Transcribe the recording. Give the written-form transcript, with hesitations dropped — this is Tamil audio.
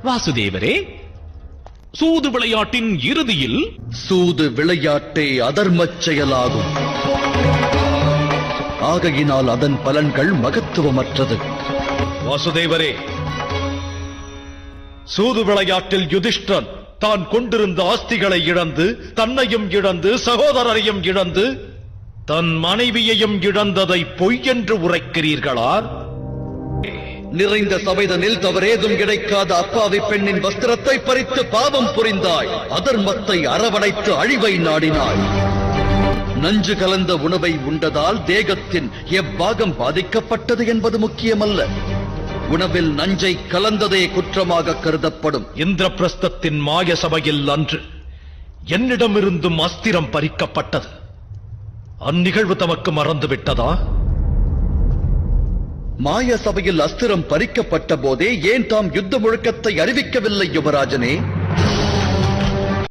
வாசுதேவரே, சூது விளையாட்டின் இறுதியில் சூது விளையாட்டே அதர்மச் செயலாகும். ஆகையினால் அதன் பலன்கள் மகத்துவமற்றது. வாசுதேவரே, சூது விளையாட்டில் யுதிஷ்டன் தான் கொண்டிருந்த ஆஸ்திகளை இழந்து, தன்னையும் இழந்து, சகோதரரையும் இழந்து, தன் மனைவியையும் இழந்ததை பொய் என்று உரைக்கிறீர்களா? நிறைந்த சபைதனில் தவறேதும் கிடைக்காத அப்பாவி பெண்ணின் வஸ்திரத்தை பறித்து பாவம் புரிந்தாய். அதர்மத்தை அரவணைத்து அழிவை நாடினாய். நஞ்சு கலந்த உணவை உண்டதால் தேகத்தின் எவ்வாகம் பாதிக்கப்பட்டது என்பது முக்கியமல்ல. உணவில் நஞ்சை கலந்ததே குற்றமாக கருதப்படும். இந்திரபிரஸ்தத்தின் மாய சபையில் அன்று என்னிடமிருந்தும் அஸ்திரம் பறிக்கப்பட்டது. அந்நிகழ்வு தமக்கு மறந்துவிட்டதா? மாய சபையில் அஸ்திரம் பறிக்கப்பட்ட போதே ஏன் தாம் யுத்த முழக்கத்தை அறிவிக்கவில்லை யுவராஜனே?